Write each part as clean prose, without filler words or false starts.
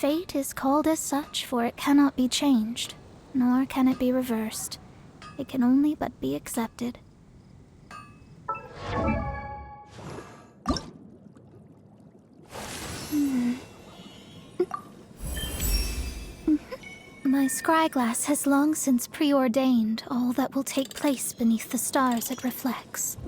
Fate is called as such, for it cannot be changed, nor can it be reversed. It can only but be accepted. My scryglass has long since preordained all that will take place beneath the stars it reflects.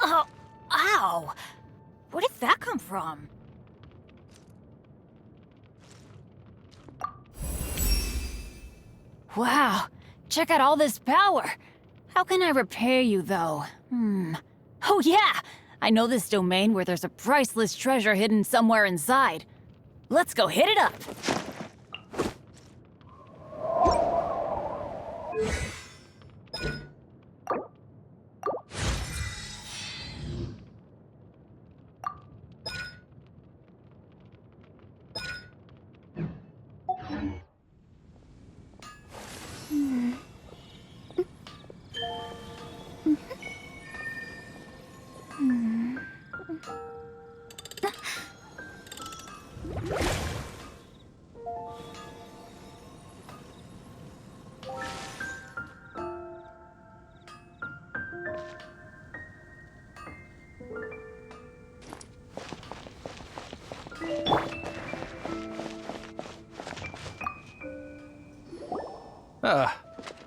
Oh, ow! Where did that come from? Wow, check out all this power! How can I repair you, though? Oh yeah! I know this domain where there's a priceless treasure hidden somewhere inside. Let's go hit it up!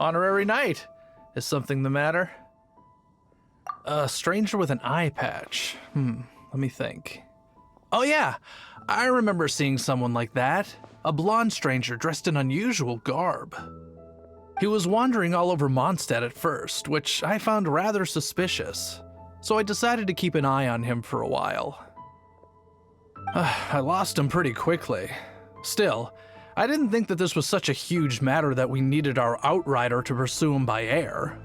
Honorary knight. Is something the matter? A stranger with an eye patch. Let me think. Oh yeah, I remember seeing someone like that. A blonde stranger dressed in unusual garb. He was wandering all over Mondstadt at first, which I found rather suspicious. So I decided to keep an eye on him for a while. I lost him pretty quickly. Still, I didn't think that this was such a huge matter that we needed our outrider to pursue him by air.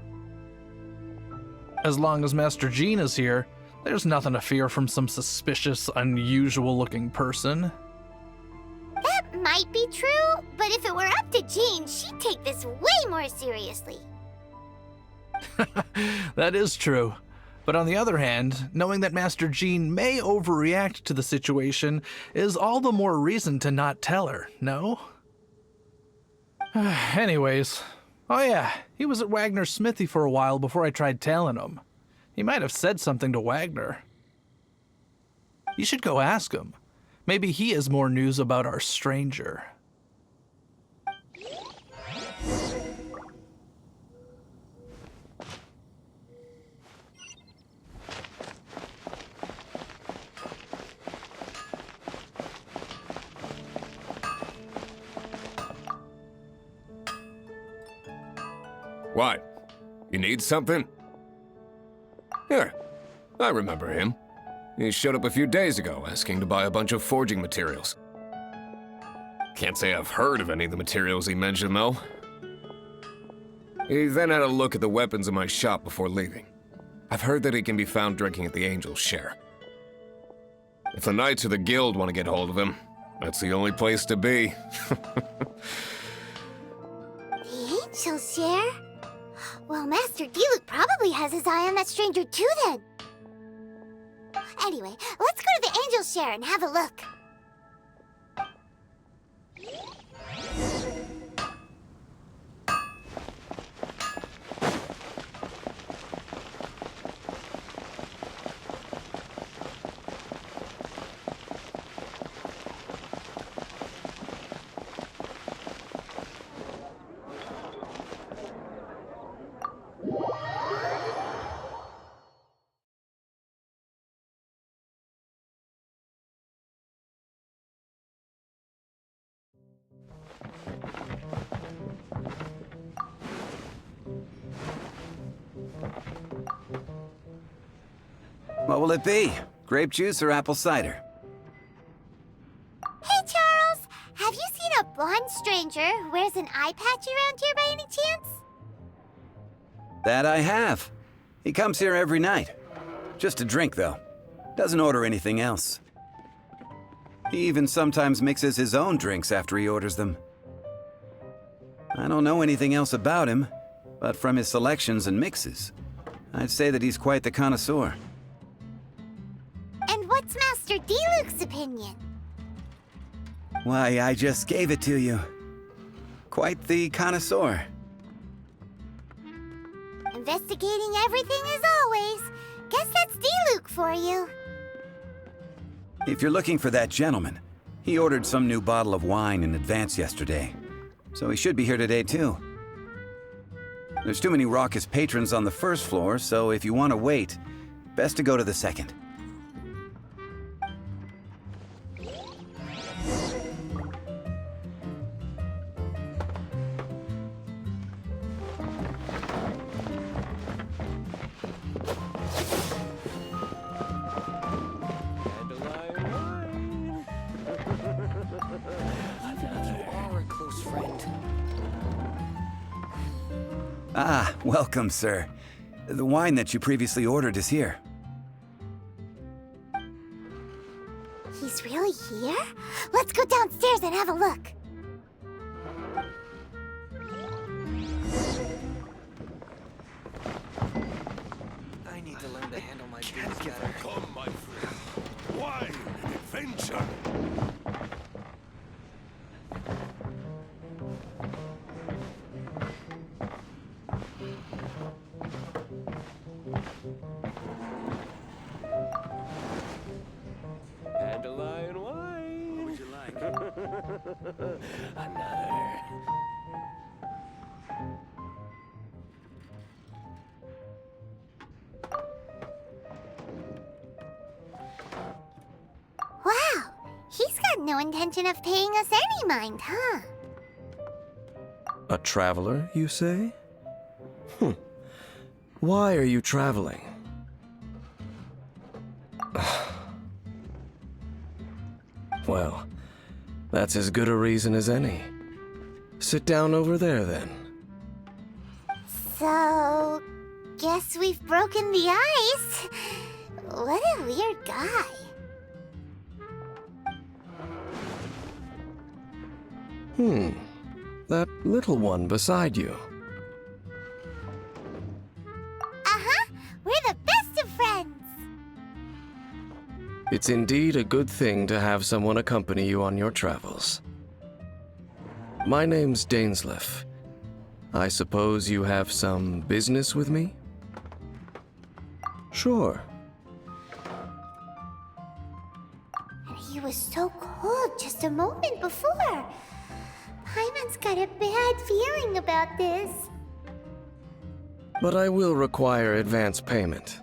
As long as Master Jean is here, there's nothing to fear from some suspicious, unusual-looking person. That might be true, but if it were up to Jean, she'd take this way more seriously. That is true. But on the other hand, knowing that Master Jean may overreact to the situation is all the more reason to not tell her, no? Anyways, oh yeah, he was at Wagner's smithy for a while before I tried tailing him. He might have said something to Wagner. You should go ask him. Maybe he has more news about our stranger. What? You need something? Here, I remember him. He showed up a few days ago asking to buy a bunch of forging materials. Can't say I've heard of any of the materials he mentioned, though. He then had a look at the weapons in my shop before leaving. I've heard that he can be found drinking at the Angel's Share. If the Knights of the Guild want to get hold of him, that's the only place to be. The Angel's Share? Well, Master Diluc probably has his eye on that stranger too, then. Anyway, let's go to the Angel's Share and have a look. What will it be? Grape juice or apple cider? Hey, Charles! Have you seen a blonde stranger who wears an eye patch around here by any chance? That I have. He comes here every night. Just to drink, though. Doesn't order anything else. He even sometimes mixes his own drinks after he orders them. I don't know anything else about him, but from his selections and mixes, I'd say that he's quite the connoisseur. And what's Master D-Luke's opinion? Why, I just gave it to you. Quite the connoisseur. Investigating everything as always. Guess that's D-Luke for you. If you're looking for that gentleman, he ordered some new bottle of wine in advance yesterday, so he should be here today too. There's too many raucous patrons on the first floor, so if you want to wait, best to go to the second. Ah, welcome, sir. The wine that you previously ordered is here. He's really here? Let's go downstairs and have a look. I need to learn to handle my beers better. Come, my friend. Wine and adventure. Dandelion wine. What would you like? Another. Wow, he's got no intention of paying us any mind, huh? A traveler, you say? Why are you traveling? Well, that's as good a reason as any. Sit down over there, then. So, guess we've broken the ice. What a weird guy. That little one beside you. Uh-huh, we're the best of friends. It's indeed a good thing to have someone accompany you on your travels. My name's Dainsleif. I suppose you have some business with me? Sure. And he was so cold just a moment before. Paimon's got a bad feeling about this. But I will require advance payment.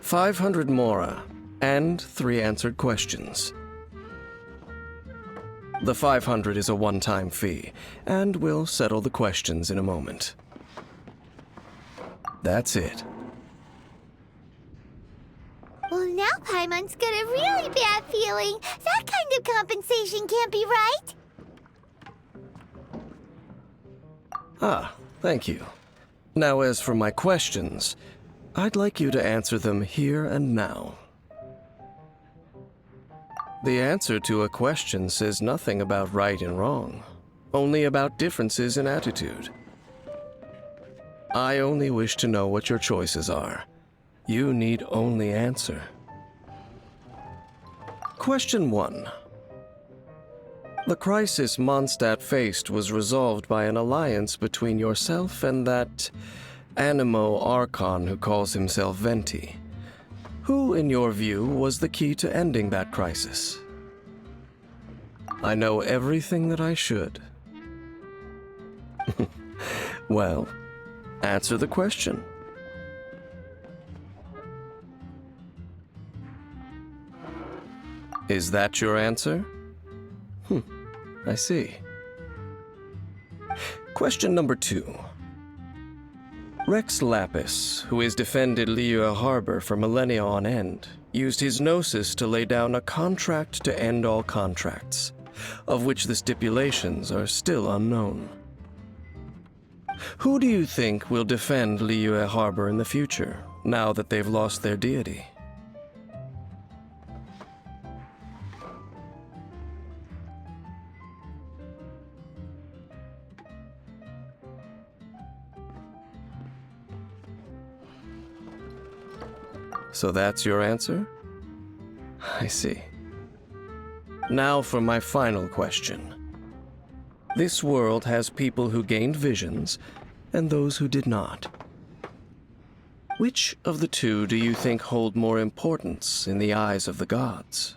500 mora, and 3 answered questions. The 500 is a one-time fee, and we'll settle the questions in a moment. That's it. Well, now Paimon's got a really bad feeling. That kind of compensation can't be right. Ah, thank you. Now, as for my questions, I'd like you to answer them here and now. The answer to a question says nothing about right and wrong, only about differences in attitude. I only wish to know what your choices are. You need only answer. Question 1. The crisis Mondstadt faced was resolved by an alliance between yourself and that Animo Archon who calls himself Venti. Who, in your view, was the key to ending that crisis? I know everything that I should. Well, answer the question. Is that your answer? I see. Question number 2. Rex Lapis, who has defended Liyue Harbor for millennia on end, used his gnosis to lay down a contract to end all contracts, of which the stipulations are still unknown. Who do you think will defend Liyue Harbor in the future, now that they've lost their deity? So that's your answer? I see. Now for my final question. This world has people who gained visions, and those who did not. Which of the two do you think hold more importance in the eyes of the gods?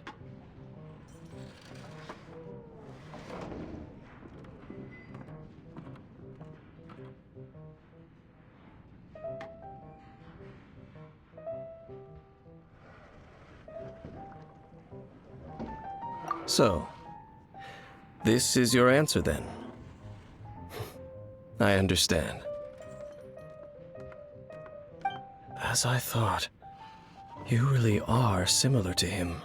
So, this is your answer then? I understand. As I thought, you really are similar to him.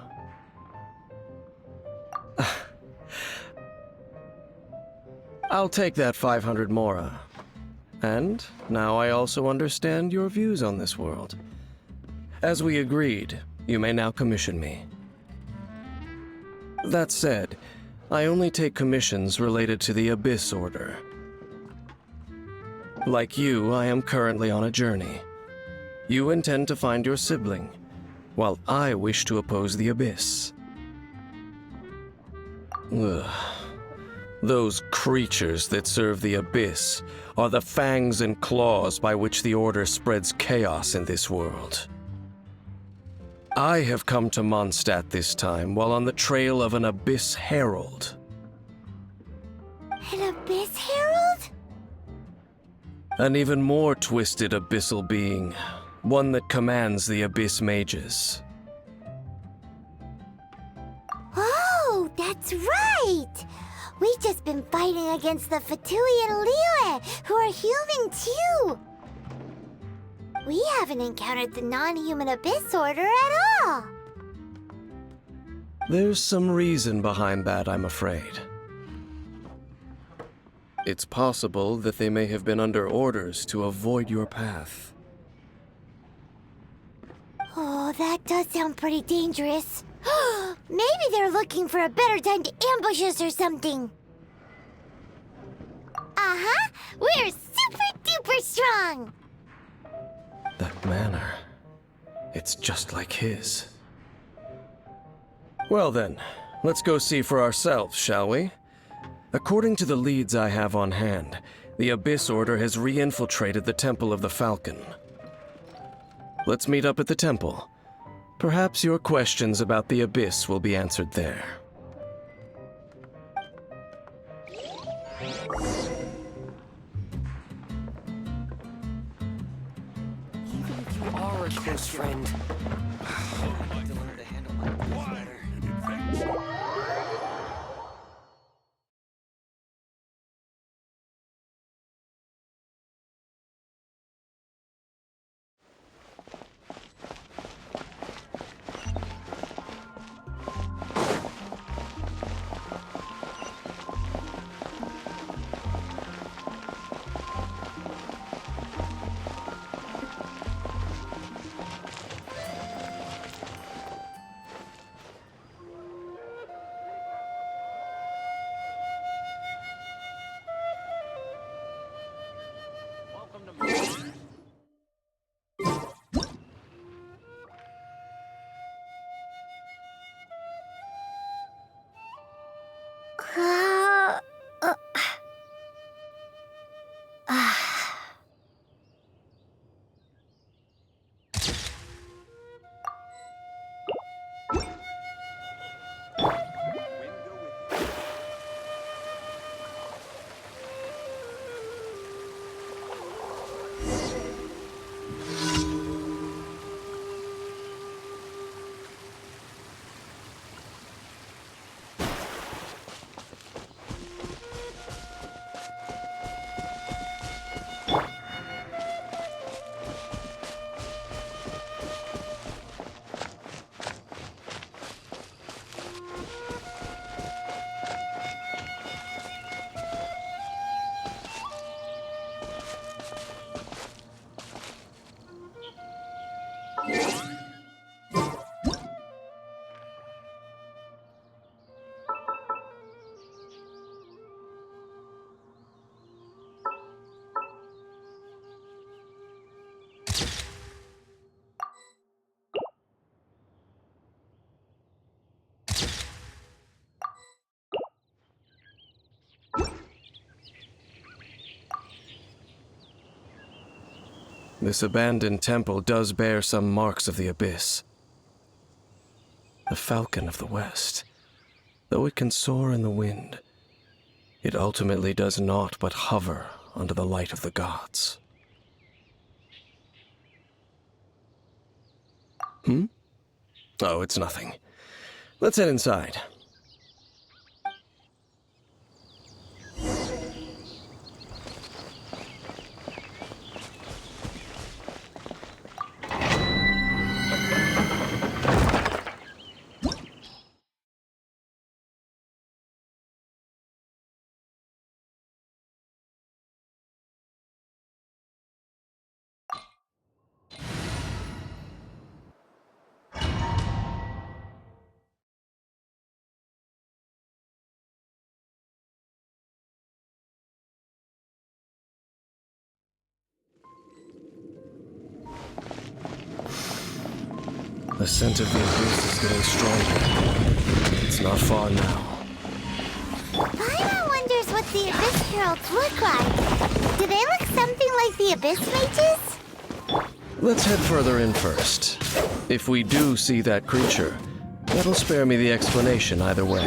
I'll take that 500 mora. And now I also understand your views on this world. As we agreed, you may now commission me. That said, I only take commissions related to the Abyss Order. Like you, I am currently on a journey. You intend to find your sibling, while I wish to oppose the Abyss. Ugh. Those creatures that serve the Abyss are the fangs and claws by which the Order spreads chaos in this world. I have come to Mondstadt this time while on the trail of an Abyss Herald. An Abyss Herald? An even more twisted abyssal being, one that commands the Abyss Mages. Oh, that's right! We've just been fighting against the Fatui and Liyue, who are human too! We haven't encountered the non-human Abyss Order at all! There's some reason behind that, I'm afraid. It's possible that they may have been under orders to avoid your path. Oh, that does sound pretty dangerous. Maybe they're looking for a better time to ambush us or something. Uh-huh! We're super-duper strong! That manner, it's just like his. Well then, let's go see for ourselves, shall we? According to the leads I have on hand, the Abyss Order has re-infiltrated the Temple of the Falcon. Let's meet up at the temple. Perhaps your questions about the Abyss will be answered there. Even if you are a close friend, I need to learn to handle my business better. this abandoned temple does bear some marks of the abyss. The falcon of the west, though it can soar in the wind, it ultimately does naught but hover under the light of the gods. Oh, it's nothing. Let's head inside. The scent of the abyss is getting stronger. It's not far now. Paimon wonders what the Abyss Heralds look like. Do they look something like the Abyss Mages? Let's head further in first. If we do see that creature, that'll spare me the explanation either way.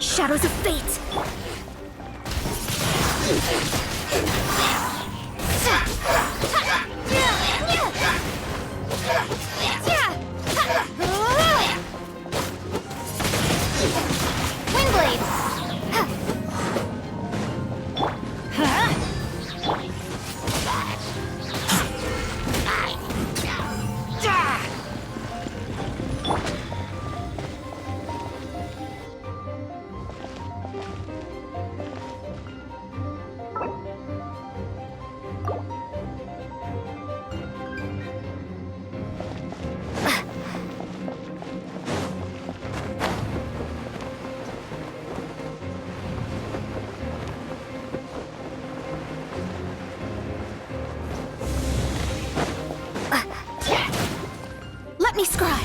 Shadows of fate! Let me scry!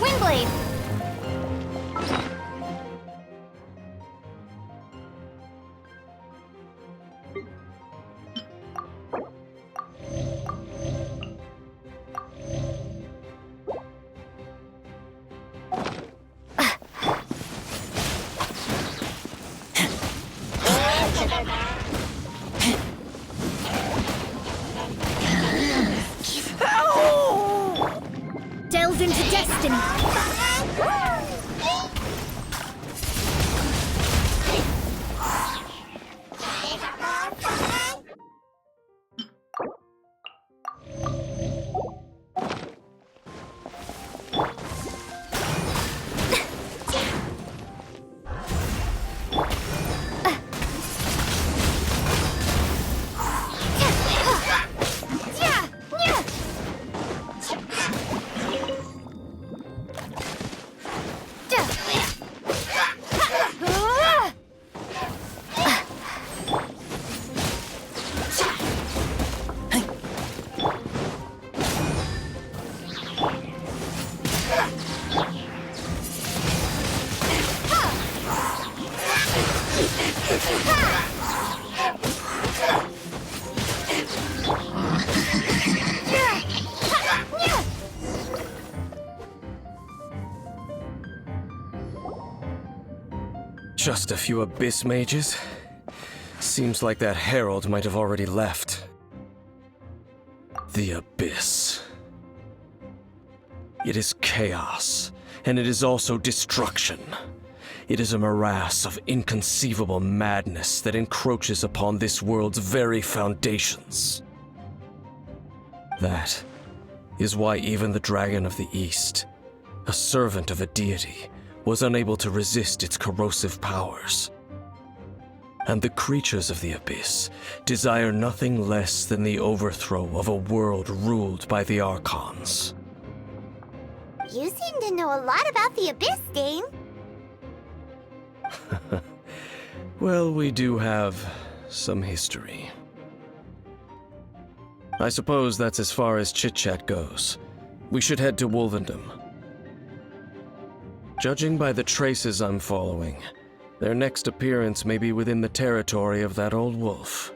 Windblade! Delve into destiny! Just a few abyss mages? Seems like that herald might have already left. The abyss. It is chaos, and it is also destruction. It is a morass of inconceivable madness that encroaches upon this world's very foundations. That is why even the Dragon of the East, a servant of a deity, was unable to resist its corrosive powers. And the creatures of the Abyss desire nothing less than the overthrow of a world ruled by the Archons. You seem to know a lot about the Abyss, Dane. Well, we do have some history. I suppose that's as far as chit-chat goes. We should head to Wolvendom. Judging by the traces I'm following, their next appearance may be within the territory of that old wolf.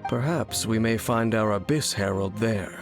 Perhaps we may find our Abyss Herald there.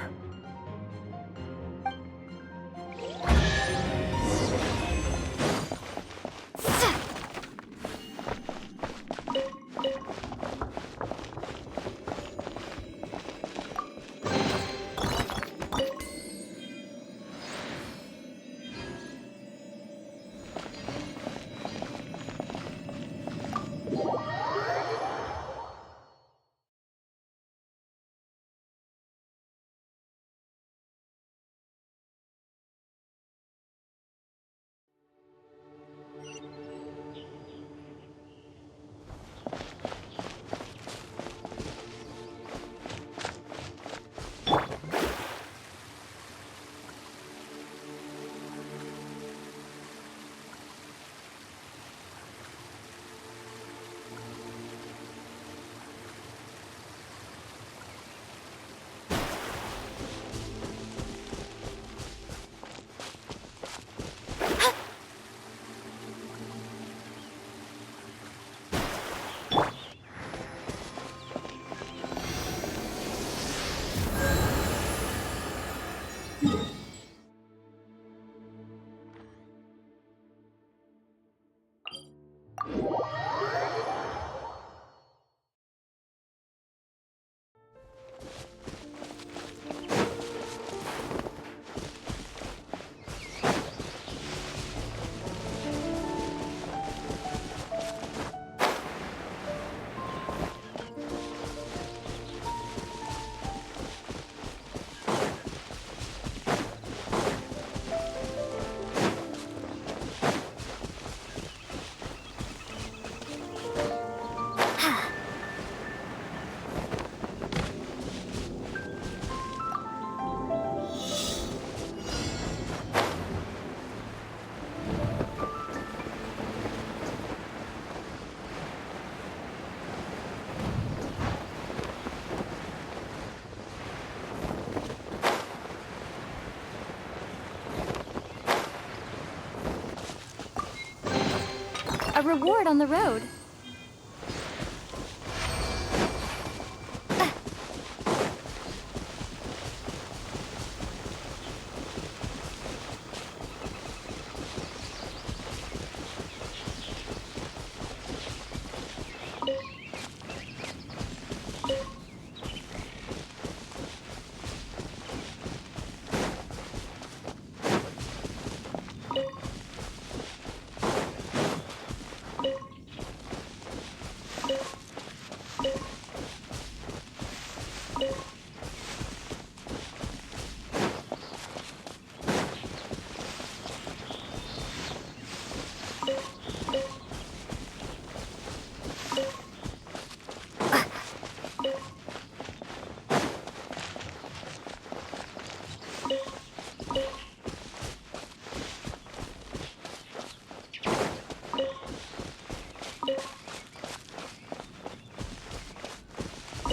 A reward on the road.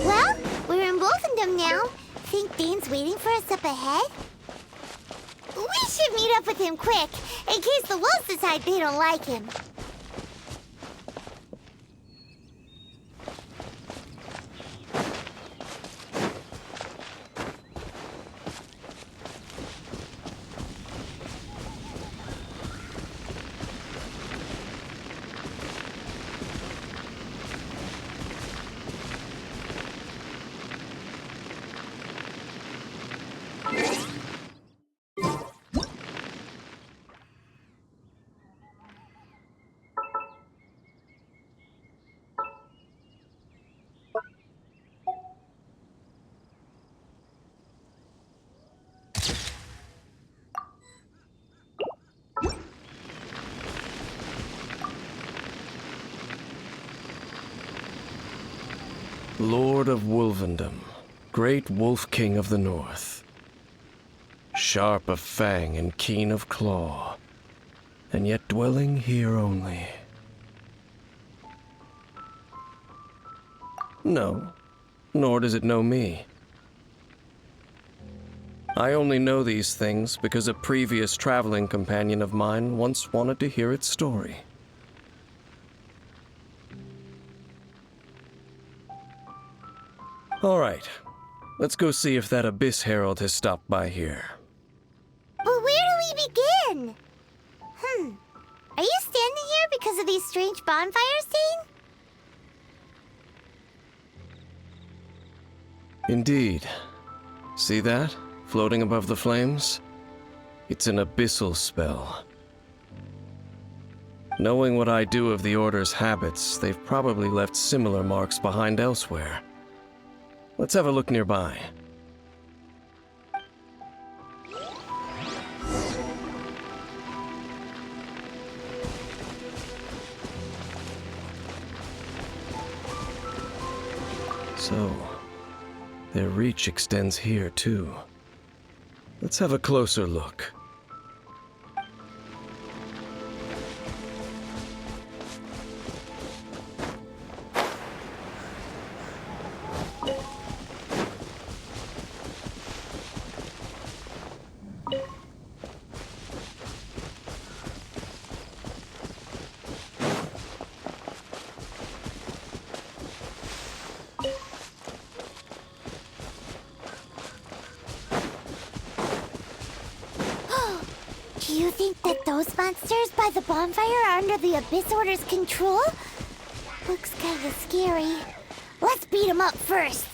Well, we're in Wolfendom now. Think Dane's waiting for us up ahead? We should meet up with him quick, in case the wolves decide they don't like him. Lord of Wolvendom, great Wolf King of the North. Sharp of fang and keen of claw, and yet dwelling here only. No, nor does it know me. I only know these things because a previous traveling companion of mine once wanted to hear its story. All right, let's go see if that Abyss Herald has stopped by here. But where do we begin? Are you standing here because of these strange bonfires, Dane? Indeed. See that? Floating above the flames? It's an abyssal spell. Knowing what I do of the Order's habits, they've probably left similar marks behind elsewhere. Let's have a look nearby. So, their reach extends here too. Let's have a closer look. Do you think that those monsters by the bonfire are under the Abyss Order's control? Looks kinda scary. Let's beat them up first.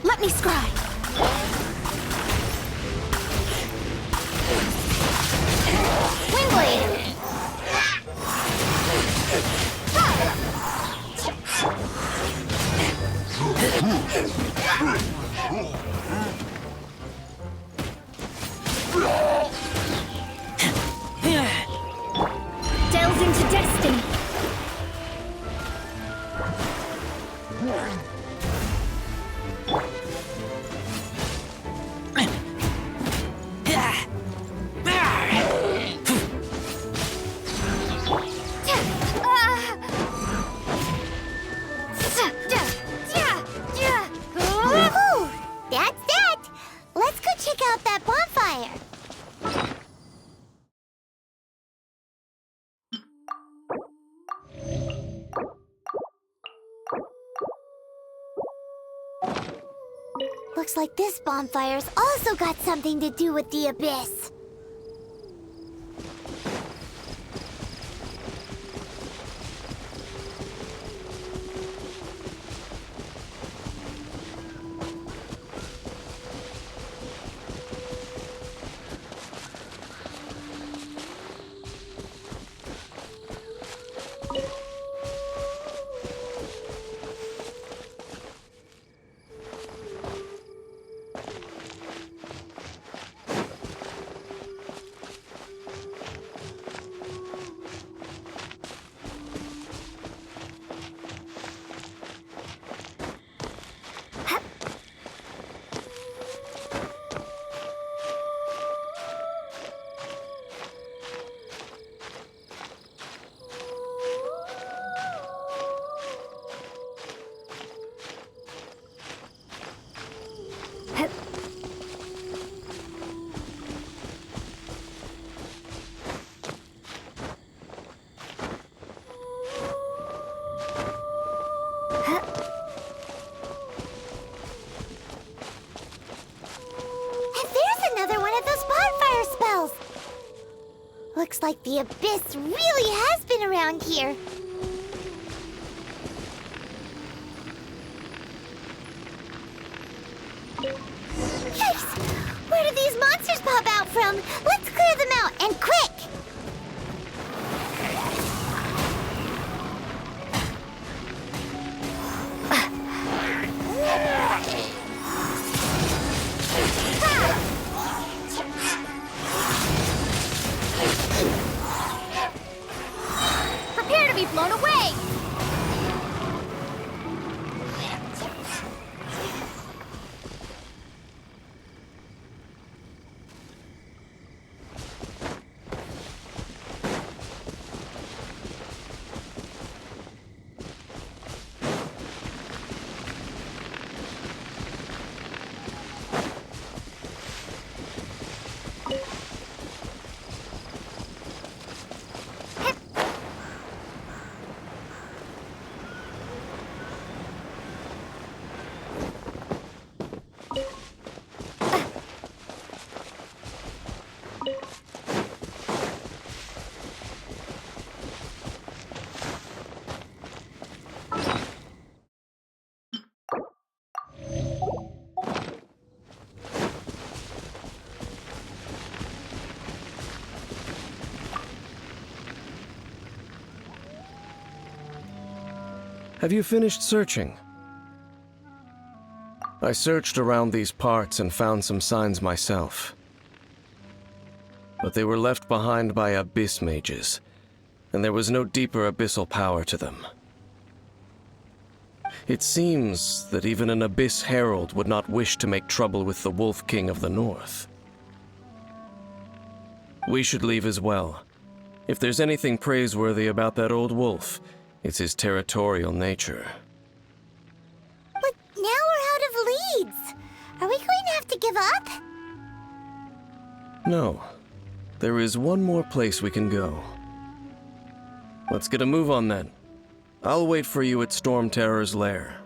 Let me scry. Windblade! Delves into destiny. Woohoo! That's that! Let's go check out that bonfire. Looks like this bonfire's also got something to do with the Abyss. Looks like the Abyss really has been around here. Yikes! them! Let's clear them out, and quick! Prepare to be blown away! Have you finished searching? I searched around these parts and found some signs myself. But they were left behind by abyss mages, and there was no deeper abyssal power to them. It seems that even an abyss herald would not wish to make trouble with the Wolf King of the North. We should leave as well. If there's anything praiseworthy about that old wolf, it's his territorial nature. But now we're out of leads. Are we going to have to give up? No. There is one more place we can go. Let's get a move on then. I'll wait for you at Storm Terror's lair.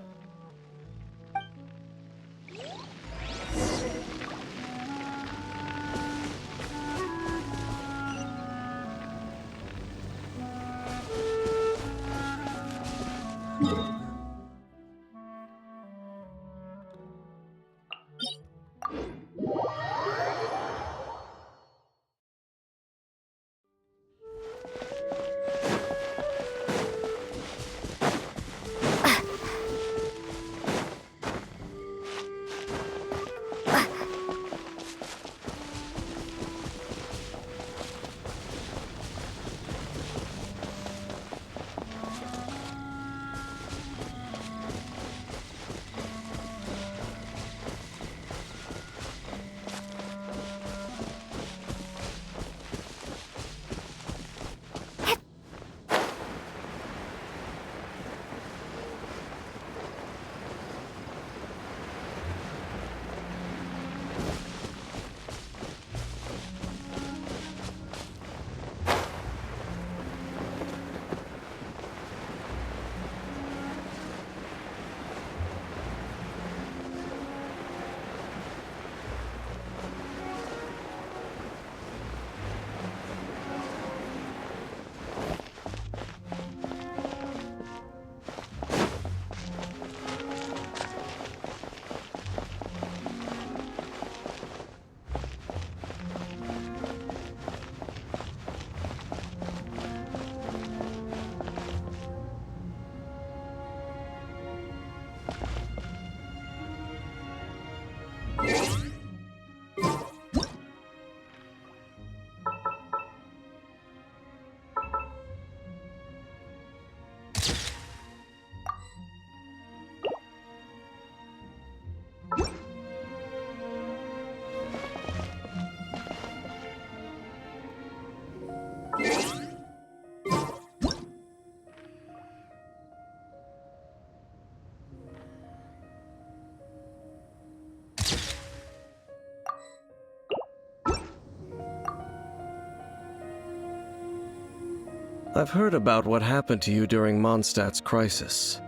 I've heard about what happened to you during Mondstadt's crisis.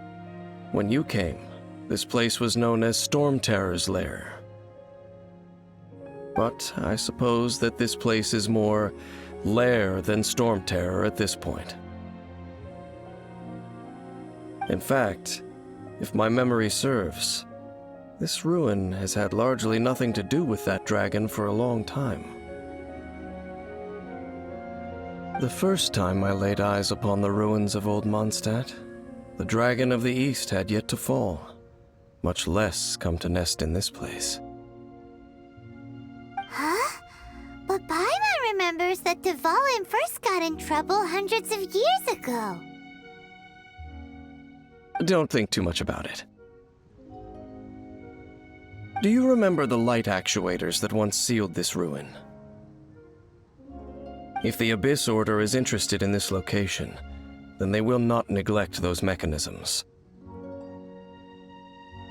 When you came, this place was known as Storm Terror's lair. But I suppose that this place is more lair than Storm Terror at this point. In fact, if my memory serves, this ruin has had largely nothing to do with that dragon for a long time. The first time I laid eyes upon the ruins of old Mondstadt, the dragon of the East had yet to fall, much less come to nest in this place. Huh? But Paimon remembers that Dvalin first got in trouble hundreds of years ago. Don't think too much about it. Do you remember the light actuators that once sealed this ruin? If the Abyss Order is interested in this location, then they will not neglect those mechanisms.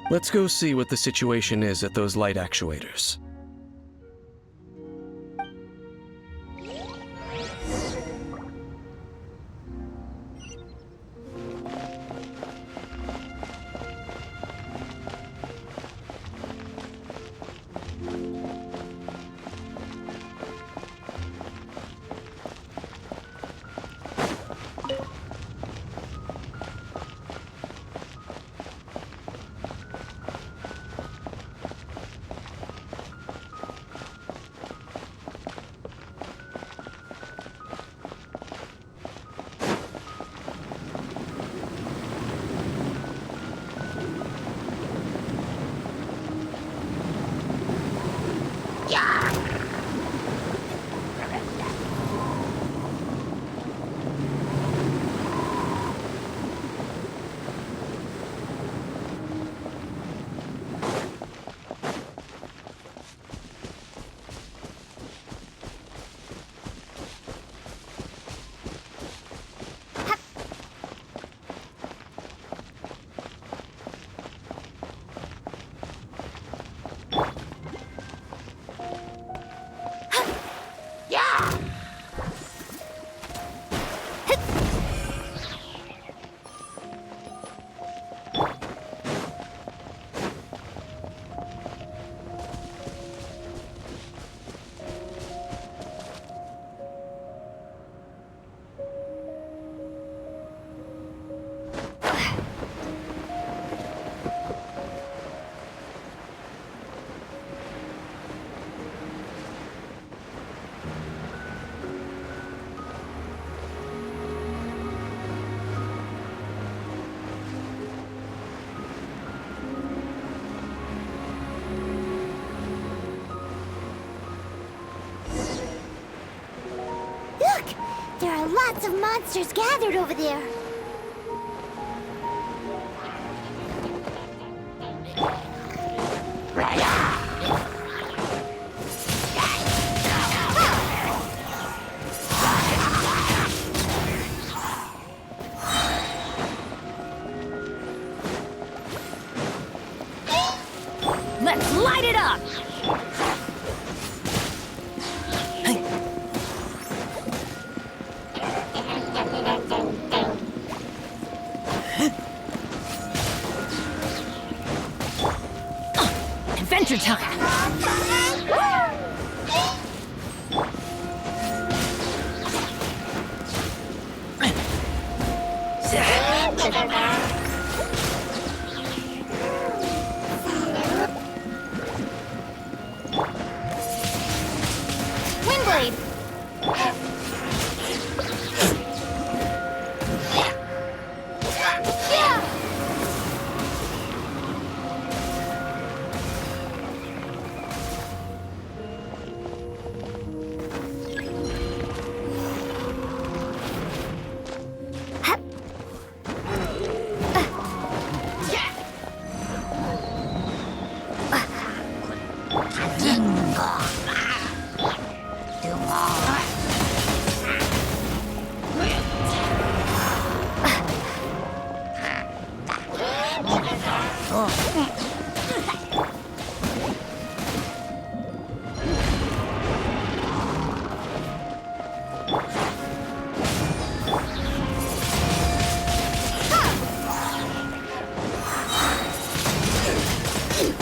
Let's go see what the situation is at those light actuators. There are lots of monsters gathered over there. Let's light it up! Adventure time! Windblade!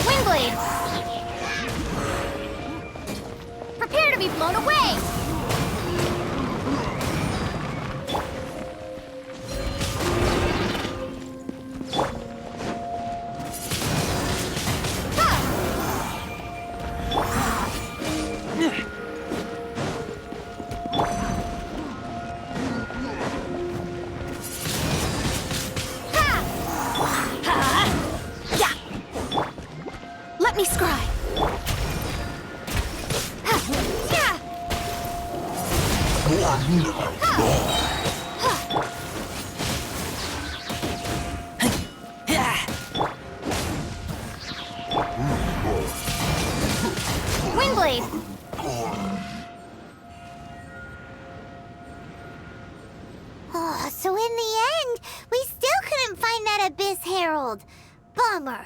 Windblade! Prepare to be blown away! me scry. Windblade! Oh, so in the end, we still couldn't find that Abyss Herald. Bummer.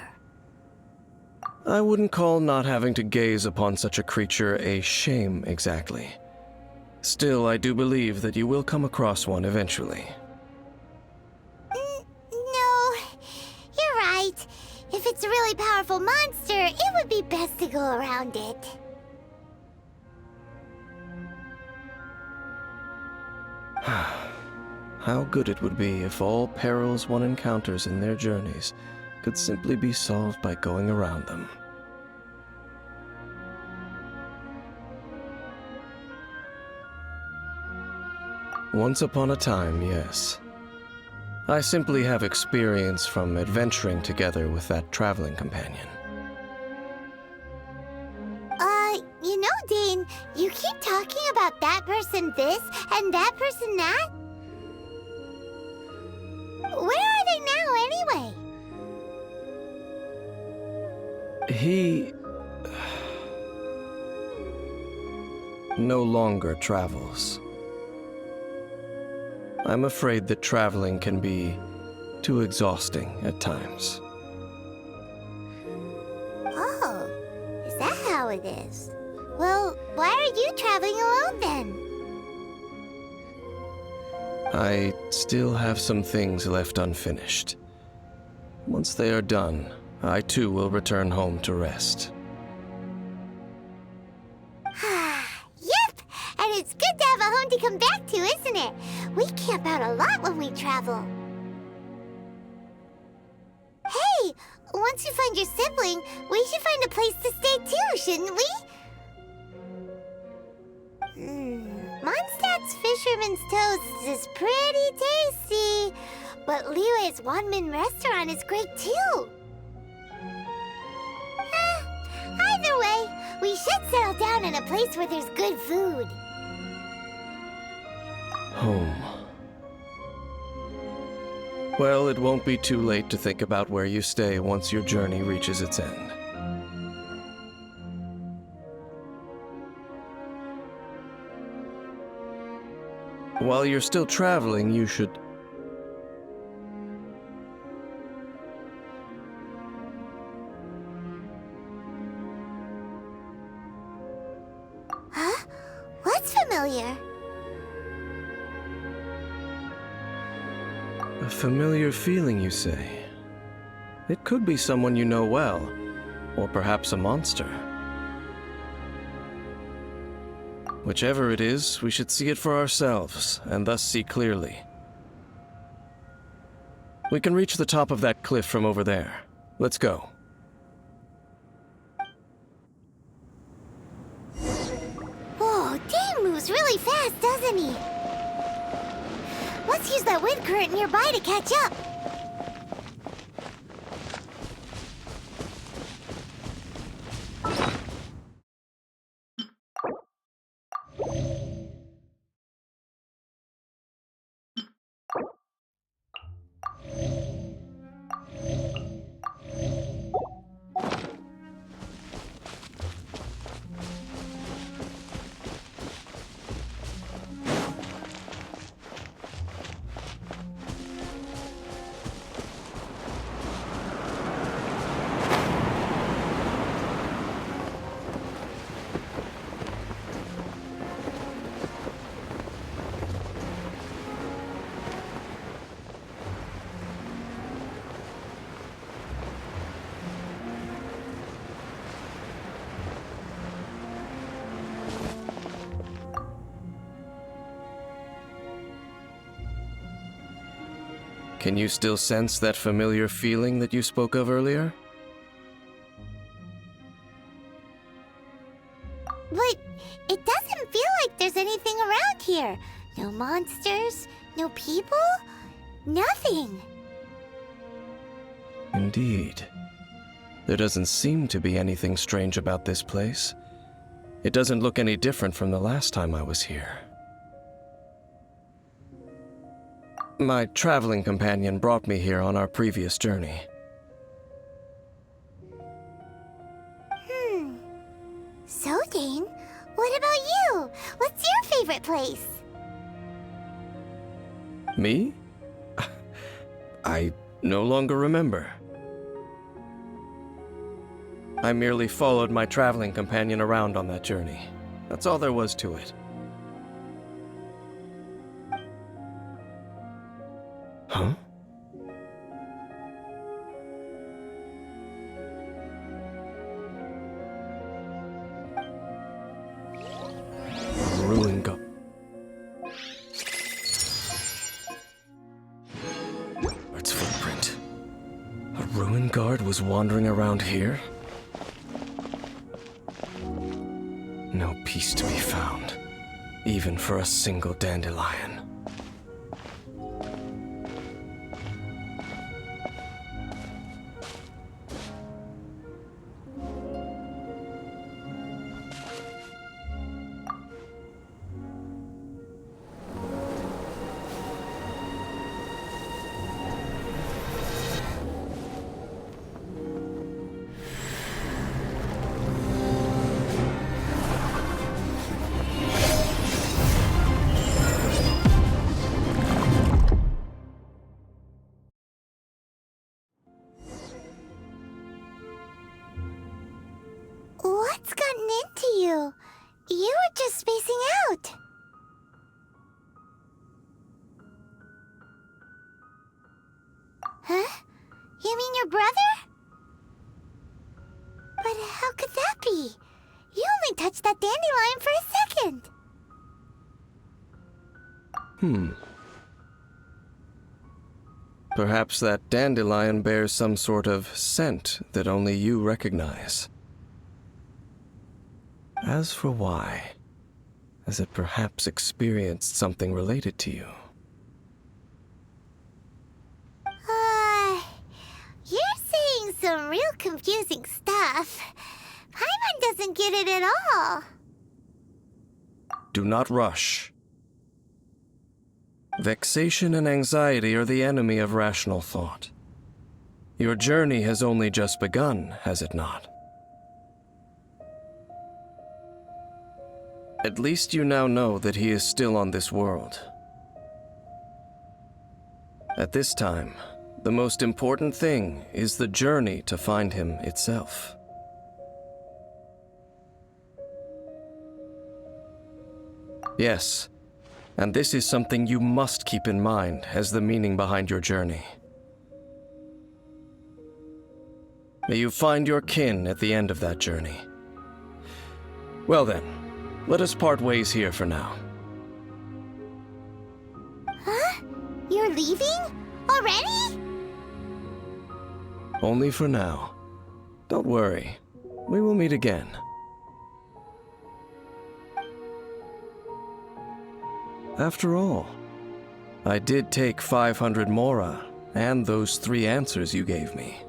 I wouldn't call not having to gaze upon such a creature a shame exactly. Still, I do believe that you will come across one eventually. No, you're right. If it's a really powerful monster, it would be best to go around it. How good it would be if all perils one encounters in their journeys could simply be solved by going around them. Once upon a time, yes. I simply have experience from adventuring together with that traveling companion. You know, Dane, you keep talking about that person this and that person that. Where are they now, anyway? He no longer travels. I'm afraid that traveling can be too exhausting at times. Oh, is that how it is? Well, why are you traveling alone then? I still have some things left unfinished. Once they are done, I too will return home to rest. Yep, and it's good to have a home to come back to, isn't it? We camp out a lot when we travel. Hey, once you find your sibling, we should find a place to stay too, shouldn't we? Mondstadt's Fisherman's Toast is pretty tasty, but Liyue's one-man restaurant is great too. Either way, we should settle down in a place where there's good food. Home. Well, it won't be too late to think about where you stay once your journey reaches its end. While you're still traveling, you should... Huh? What's familiar? A familiar feeling, you say? It could be someone you know well, or perhaps a monster. Whichever it is, we should see it for ourselves, and thus see clearly. We can reach the top of that cliff from over there. Let's go. Whoa, Dane moves really fast, doesn't he? Let's use that wind current nearby to catch up. Can you still sense that familiar feeling that you spoke of earlier? But it doesn't feel like there's anything around here. No monsters, no people, nothing. Indeed. There doesn't seem to be anything strange about this place. It doesn't look any different from the last time I was here. My traveling companion brought me here on our previous journey. So, Dane, what about you? What's your favorite place? Me? I no longer remember. I merely followed my traveling companion around on that journey. That's all there was to it. Huh? Ruin go. Its footprint. A ruin guard was wandering around here? No peace to be found, even for a single dandelion. What's gotten into you? You were just spacing out. Huh? You mean your brother? But how could that be? You only touched that dandelion for a second. Perhaps that dandelion bears some sort of scent that only you recognize. As for why, has it perhaps experienced something related to you? You're saying some real confusing stuff. Paimon doesn't get it at all. Do not rush. Vexation and anxiety are the enemy of rational thought. Your journey has only just begun, has it not? At least you now know that he is still on this world. At this time, the most important thing is the journey to find him itself. Yes, and this is something you must keep in mind as the meaning behind your journey. May you find your kin at the end of that journey. Well then, let us part ways here for now. Huh? You're leaving? Already? Only for now. Don't worry. We will meet again. After all, I did take 500 mora and those 3 answers you gave me.